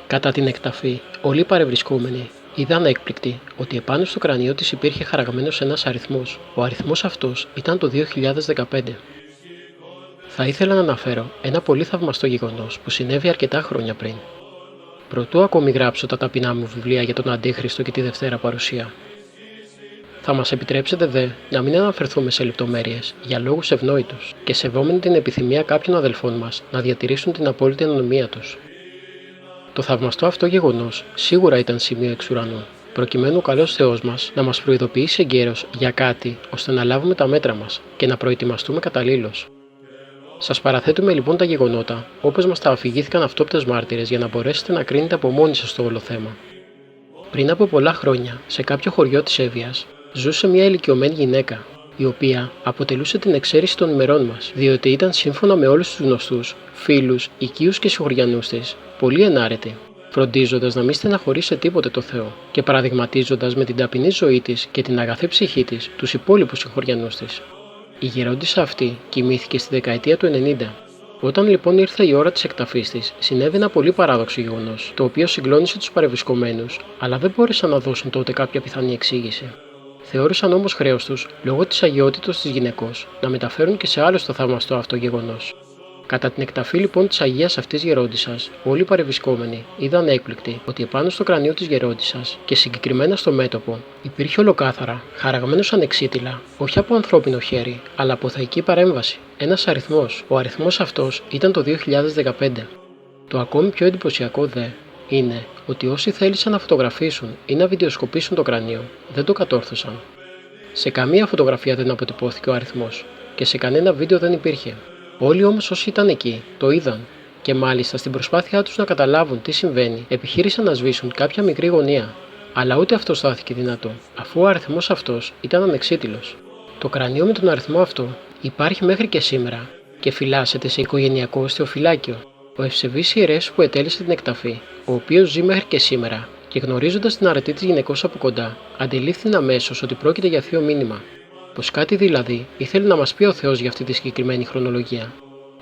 Κατά την εκταφή, όλοι οι παρευρισκόμενοι είδαν έκπληκτοι ότι επάνω στο κρανίο της υπήρχε χαραγμένος ένας αριθμός. Ο αριθμός αυτός ήταν το 2015. Θα ήθελα να αναφέρω ένα πολύ θαυμαστό γεγονός που συνέβη αρκετά χρόνια πριν. Προτού ακόμη γράψω τα ταπεινά μου βιβλία για τον Αντίχριστο και τη Δευτέρα Παρουσία. Θα μας επιτρέψετε δε να μην αναφερθούμε σε λεπτομέρειες για λόγους ευνόητους και σεβόμενοι την επιθυμία κάποιων αδελφών μας να διατηρήσουν την απόλυτη ανωνυμία τους. Το θαυμαστό αυτό γεγονός σίγουρα ήταν σημείο εξ ουρανού, προκειμένου ο καλός Θεός μας να μας προειδοποιήσει εγκαίρως για κάτι ώστε να λάβουμε τα μέτρα μας και να προετοιμαστούμε καταλήλως. Σας παραθέτουμε λοιπόν τα γεγονότα όπως μας τα αφηγήθηκαν αυτόπτες μάρτυρες για να μπορέσετε να κρίνετε από μόνοι σας το όλο θέμα. Πριν από πολλά χρόνια, σε κάποιο χωριό της Εύβοιας, ζούσε μια ηλικιωμένη γυναίκα, η οποία αποτελούσε την εξαίρεση των ημερών μας, διότι ήταν σύμφωνα με όλους τους γνωστούς, φίλους, οικείους και συγχωριανούς της, πολύ ενάρετη, φροντίζοντας να μην στεναχωρήσει τίποτε το Θεό και παραδειγματίζοντας με την ταπεινή ζωή της και την αγαθή ψυχή της τους υπόλοιπους συγχωριανούς της. Η γερόντισσα αυτή κοιμήθηκε στη δεκαετία του 90. Όταν λοιπόν ήρθε η ώρα της εκταφής της, συνέβη ένα πολύ παράδοξο γεγονός, το οποίο συγκλώνησε τους παρευρισκομένους, αλλά δεν μπόρεσαν να δώσουν τότε κάποια πιθανή εξήγηση. Θεώρησαν όμως χρέος τους, λόγω της αγιότητος της γυναικός, να μεταφέρουν και σε άλλους το θαυμαστό αυτό γεγονός. Κατά την εκταφή λοιπόν της Αγίας αυτής γερόντισσας, όλοι οι παρευρισκόμενοι είδαν έκπληκτοι ότι επάνω στο κρανίο της γερόντισσας και συγκεκριμένα στο μέτωπο υπήρχε ολοκάθαρα, χαραγμένος ανεξίτηλα, όχι από ανθρώπινο χέρι, αλλά από θεϊκή παρέμβαση, ένας αριθμός. Ο αριθμός αυτός ήταν το 2015. Το ακόμη πιο εντυπωσιακό δε είναι ότι όσοι θέλησαν να φωτογραφίσουν ή να βιντεοσκοπήσουν το κρανίο δεν το κατόρθωσαν. Σε καμία φωτογραφία δεν αποτυπώθηκε ο αριθμός και σε κανένα βίντεο δεν υπήρχε. Όλοι όμως όσοι ήταν εκεί το είδαν και μάλιστα στην προσπάθειά τους να καταλάβουν τι συμβαίνει επιχείρησαν να σβήσουν κάποια μικρή γωνία. Αλλά ούτε αυτό στάθηκε δυνατό, αφού ο αριθμός αυτός ήταν ανεξίτηλος. Το κρανίο με τον αριθμό αυτό υπάρχει μέχρι και σήμερα και φυλάσσεται σε οικογενειακό οστεοφυλάκιο. Ο ευσεβής ιερέας που ετέλεσε την εκταφή, ο οποίος ζει μέχρι και σήμερα και γνωρίζοντας την αρετή της γυναικός από κοντά, αντιλήφθηνε αμέσως ότι πρόκειται για θείο μήνυμα. Πως κάτι δηλαδή ήθελε να μας πει ο Θεός για αυτή τη συγκεκριμένη χρονολογία.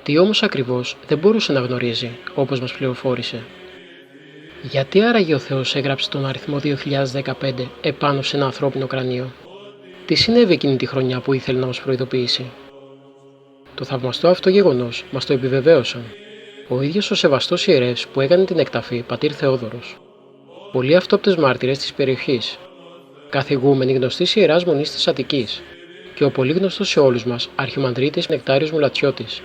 Τι όμως ακριβώς δεν μπορούσε να γνωρίζει, όπως μας πληροφόρησε. Γιατί άραγε ο Θεός έγραψε τον αριθμό 2015 επάνω σε ένα ανθρώπινο κρανίο? Τι συνέβη εκείνη τη χρονιά που ήθελε να μας προειδοποιήσει? Το θαυμαστό αυτό γεγονός μας το επιβεβαίωσαν. Ο ίδιος ο σεβαστός ιερεύς που έκανε την εκταφή, πατήρ Θεόδωρος. Πολλοί αυτόπτες μάρτυρες της περιοχής. Καθηγούμενοι γνωστής ιεράς μονής της Αττικής. Και ο πολύ γνωστός σε όλους μας Αρχιμανδρίτης Νεκτάριος Μουλατσιώτης.